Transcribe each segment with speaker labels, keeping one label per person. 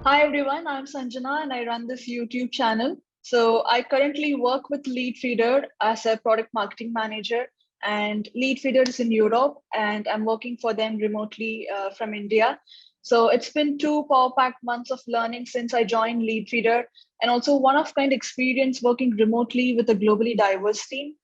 Speaker 1: Hi everyone, I'm Sanjana and I run this YouTube channel. So I currently work with Leadfeeder as a product marketing manager, and Leadfeeder is in Europe and I'm working for them remotely from India. So it's been 2 power-packed months of learning since I joined Leadfeeder, and also one-of-kind experience working remotely with a globally diverse team.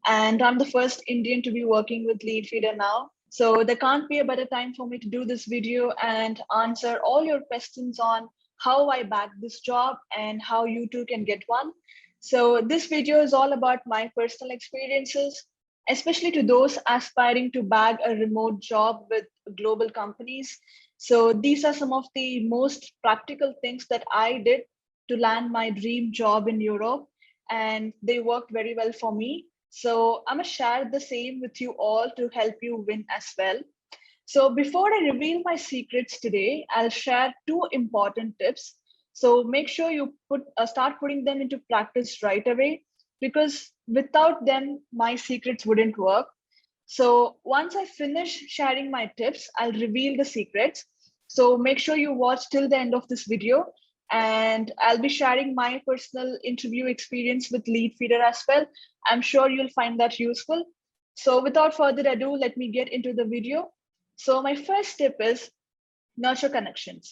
Speaker 1: And I'm the first Indian to be working with Leadfeeder now. So there can't be a better time for me to do this video and answer all your questions on how I bagged this job and how you too can get one. So this video is all about my personal experiences, especially to those aspiring to bag a remote job with global companies. So these are some of the most practical things that I did to land my dream job in Europe, and they worked very well for me. So I'm gonna share the same with you all to help you win as well. So before I reveal my secrets today, I'll share two important tips. So make sure you start putting them into practice right away, because without them, my secrets wouldn't work. So once I finish sharing my tips, I'll reveal the secrets. So make sure you watch till the end of this video, and I'll be sharing my personal interview experience with Leadfeeder as well. I'm sure you'll find that useful. So without further ado, let me get into the video. So my first tip is nurture connections.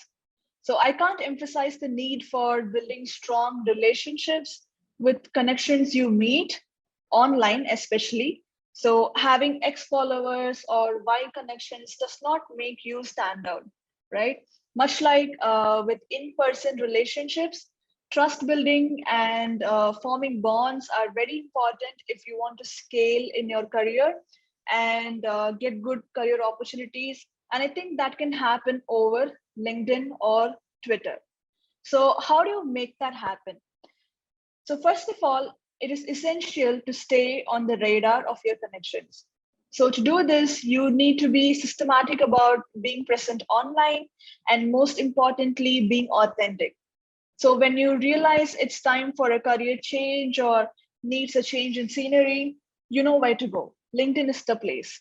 Speaker 1: So I can't emphasize the need for building strong relationships with connections you meet online, especially. So having X followers or Y connections does not make you stand out, right? Much like with in-person relationships, trust building and forming bonds are very important if you want to scale in your career and get good career opportunities. And I think that can happen over LinkedIn or Twitter. So how do you make that happen? So first of all, it is essential to stay on the radar of your connections. So to do this, you need to be systematic about being present online, and most importantly, being authentic. So when you realize it's time for a career change or needs a change in scenery, you know where to go. LinkedIn is the place.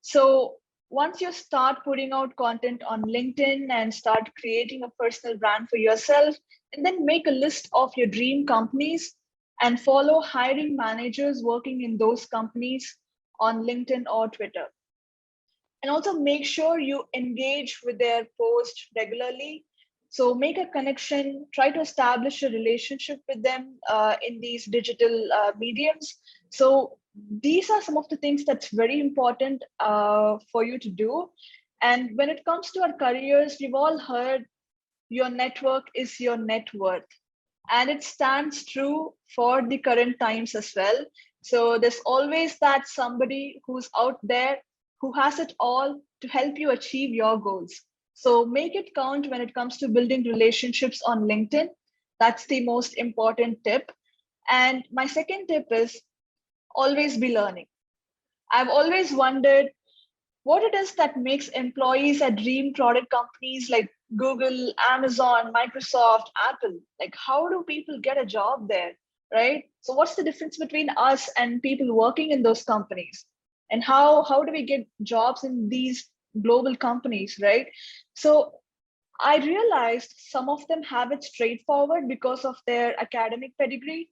Speaker 1: So once you start putting out content on LinkedIn and start creating a personal brand for yourself, and then make a list of your dream companies and follow hiring managers working in those companies on LinkedIn or Twitter. And also make sure you engage with their post regularly. So make a connection, try to establish a relationship with them in these digital mediums. So these are some of the things that's very important for you to do. And when it comes to our careers, we've all heard your network is your net worth, and it stands true for the current times as well. So there's always that somebody who's out there who has it all to help you achieve your goals. So make it count when it comes to building relationships on LinkedIn. That's the most important tip. And my second tip is always be learning. I've always wondered what it is that makes employees at dream product companies like Google, Amazon, Microsoft, Apple, like how do people get a job there, right? So what's the difference between us and people working in those companies? And how do we get jobs in these global companies, right? So I realized some of them have it straightforward because of their academic pedigree,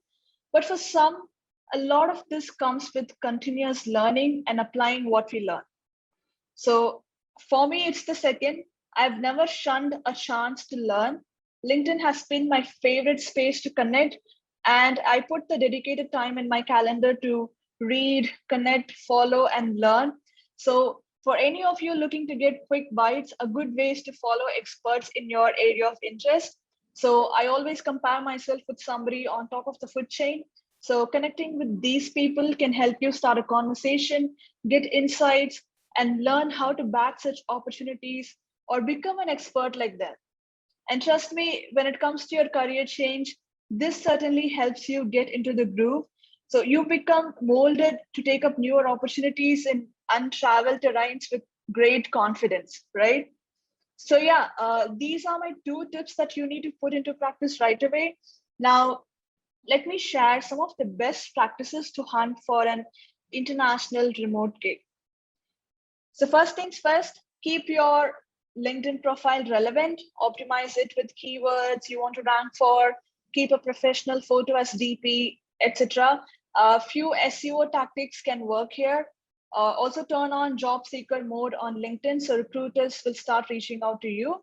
Speaker 1: but for some, a lot of this comes with continuous learning and applying what we learn. So for me, it's the second. I've never shunned a chance to learn. LinkedIn has been my favorite space to connect, and I put the dedicated time in my calendar to read, connect, follow, and learn. So for any of you looking to get quick bites, a good way is to follow experts in your area of interest. So I always compare myself with somebody on top of the food chain. So connecting with these people can help you start a conversation, get insights, and learn how to back such opportunities or become an expert like them. And trust me, when it comes to your career change, this certainly helps you get into the groove. So you become molded to take up newer opportunities in untraveled terrains with great confidence, right? So yeah, these are my two tips that you need to put into practice right away. Now, let me share some of the best practices to hunt for an international remote gig. So first things first, keep your LinkedIn profile relevant, optimize it with keywords you want to rank for, keep a professional photo as DP, etc. A few SEO tactics can work here. Also turn on job seeker mode on LinkedIn so recruiters will start reaching out to you.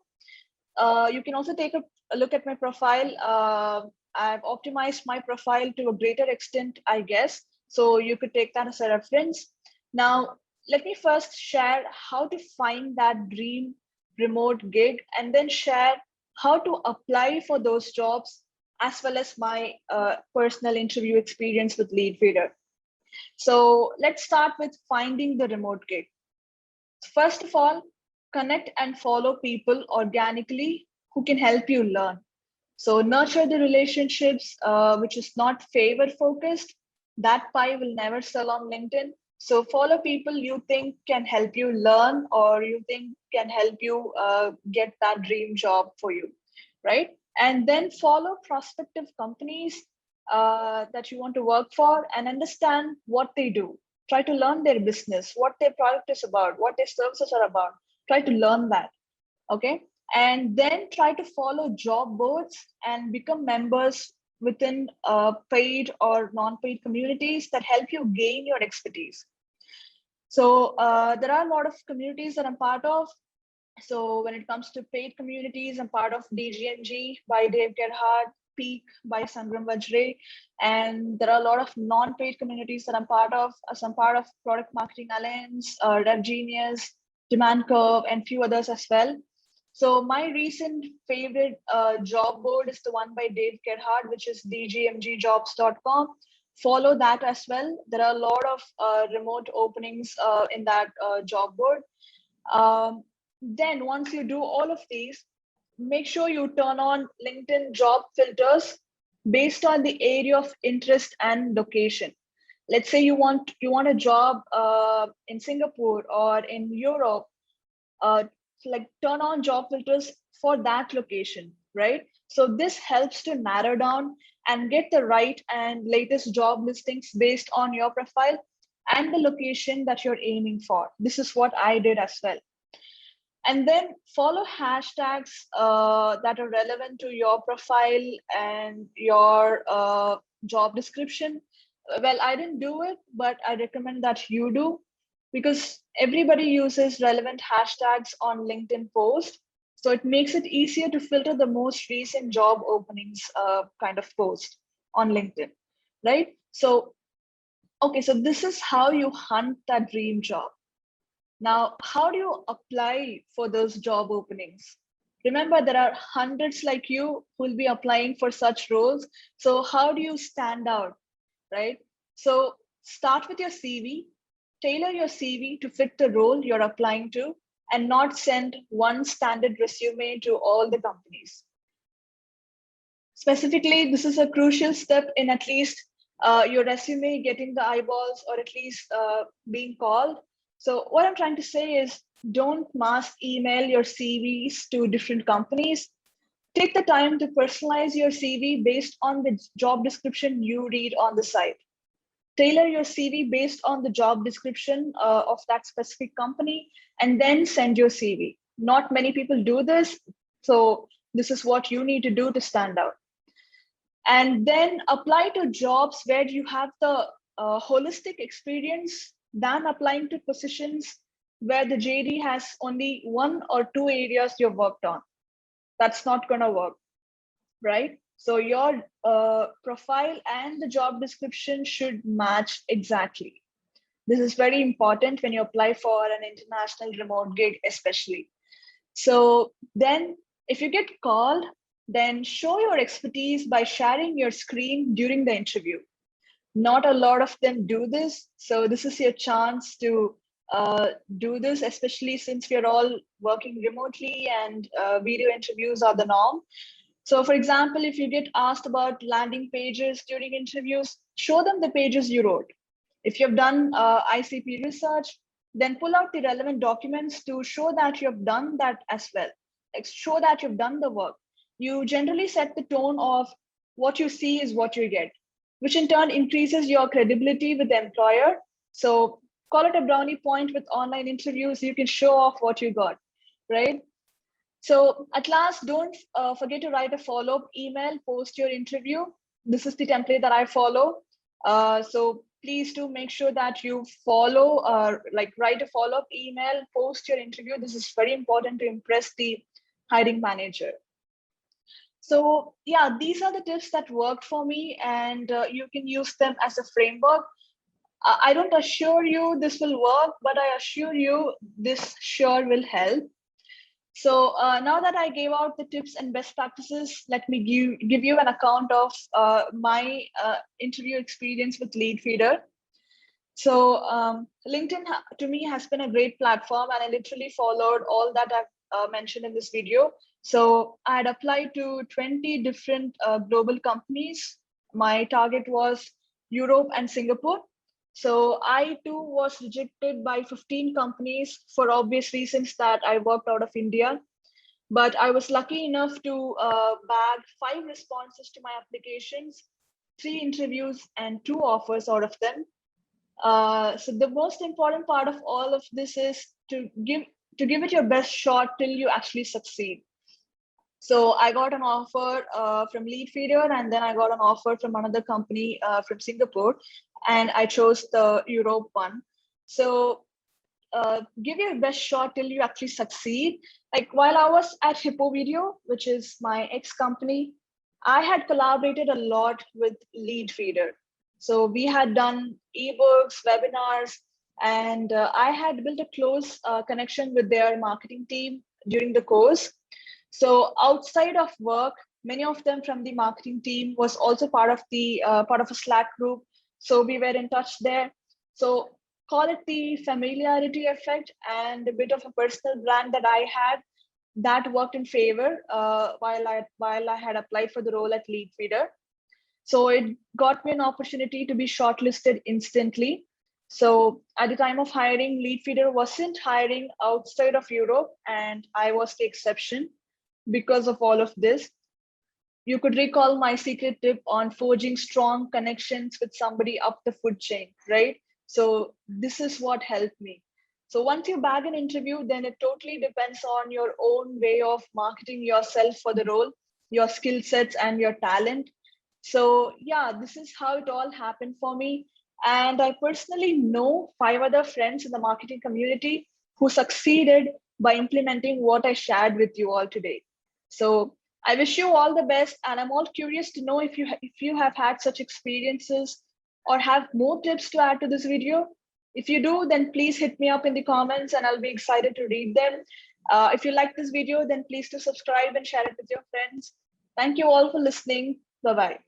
Speaker 1: You can also take a look at my profile. I've optimized my profile to a greater extent, I guess. So you could take that as a reference. Now, let me first share how to find that dream remote gig and then share how to apply for those jobs as well as my personal interview experience with Leadfeeder. So let's start with finding the remote gig. First of all, connect and follow people organically who can help you learn. So nurture the relationships, which is not favor focused. That pie will never sell on LinkedIn. So follow people you think can help you learn or you think can help you get that dream job for you, right? And then follow prospective companies that you want to work for and understand what they do. Try to learn their business, what their product is about, what their services are about. Try to learn that, okay? And then try to follow job boards and become members within paid or non-paid communities that help you gain your expertise. So there are a lot of communities that I'm part of. So when it comes to paid communities, I'm part of DGMG by Dave Gerhardt, Peak by Sangram Vajre, and there are a lot of non-paid communities that I'm part of. As I'm part of Product Marketing Alliance, Rev Genius, Demand Curve, and few others as well. So my recent favorite job board is the one by Dave Gerhardt, which is dgmgjobs.com. Follow that as well. There are a lot of remote openings in that job board. Then once you do all of these, make sure you turn on LinkedIn job filters based on the area of interest and location. Let's say you want a job in Singapore or in Europe. Like turn on job filters for that location, right? So this helps to narrow down and get the right and latest job listings based on your profile and the location that you're aiming for. This is what I did as well. And then follow hashtags that are relevant to your profile and your job description. Well, I didn't do it, but I recommend that you do, because everybody uses relevant hashtags on LinkedIn post. So it makes it easier to filter the most recent job openings kind of post on LinkedIn, right? So, okay, so this is how you hunt that dream job. Now, how do you apply for those job openings? Remember, there are hundreds like you who will be applying for such roles. So how do you stand out, right? So start with your CV, tailor your CV to fit the role you're applying to, and not send one standard resume to all the companies. Specifically, this is a crucial step in at least your resume getting the eyeballs or at least being called. So what I'm trying to say is, don't mass email your CVs to different companies. Take the time to personalize your CV based on the job description you read on the site. Tailor your CV based on the job description of that specific company, and then send your CV. Not many people do this. So this is what you need to do to stand out. And then apply to jobs where you have the holistic experience than applying to positions where the JD has only one or two areas you've worked on. That's not going to work, right? So your profile and the job description should match exactly. This is very important when you apply for an international remote gig, especially. So then if you get called, then show your expertise by sharing your screen during the interview. Not a lot of them do this. So this is your chance to do this, especially since we're all working remotely and video interviews are the norm. So for example, if you get asked about landing pages during interviews, show them the pages you wrote. If you've done ICP research, then pull out the relevant documents to show that you've done that as well. Like show that you've done the work. You generally set the tone of what you see is what you get, which in turn increases your credibility with the employer. So call it a brownie point with online interviews. You can show off what you got, right? So at last, don't forget to write a follow-up email, post your interview. This is the template that I follow. So please do make sure that you follow, like write a follow-up email, post your interview. This is very important to impress the hiring manager. So yeah, these are the tips that worked for me, and you can use them as a framework. I don't assure you this will work, but I assure you this sure will help. So now that I gave out the tips and best practices, let me give you an account of my interview experience with Leadfeeder. So LinkedIn to me has been a great platform, and I literally followed all that I've mentioned in this video. So I had applied to 20 different global companies. My target was Europe and Singapore. So I too was rejected by 15 companies for obvious reasons that I worked out of India. But I was lucky enough to bag 5 responses to my applications, 3 interviews, and 2 offers out of them. So the most important part of all of this is to give it your best shot till you actually succeed. So I got an offer from Leadfeeder, and then I got an offer from another company from Singapore, and I chose the Europe one. So give your best shot till you actually succeed. Like while I was at Hippo Video, which is my ex company, I had collaborated a lot with Leadfeeder. So we had done ebooks, webinars, and I had built a close connection with their marketing team during the course. So outside of work, many of them from the marketing team was also part of a Slack group. So we were in touch there. So call it the familiarity effect and a bit of a personal brand that I had that worked in favor while I had applied for the role at Leadfeeder. So it got me an opportunity to be shortlisted instantly. So at the time of hiring, Leadfeeder wasn't hiring outside of Europe, and I was the exception because of all of this. You could recall my secret tip on forging strong connections with somebody up the food chain, right? So this is what helped me. So once you bag an interview, then it totally depends on your own way of marketing yourself for the role, your skill sets and your talent. So yeah, this is how it all happened for me. And I personally know 5 other friends in the marketing community who succeeded by implementing what I shared with you all today. So I wish you all the best, and I'm all curious to know if you have had such experiences or have more tips to add to this video. If you do, then please hit me up in the comments, and I'll be excited to read them. If you like this video, then please do subscribe and share it with your friends. Thank you all for listening. Bye-bye.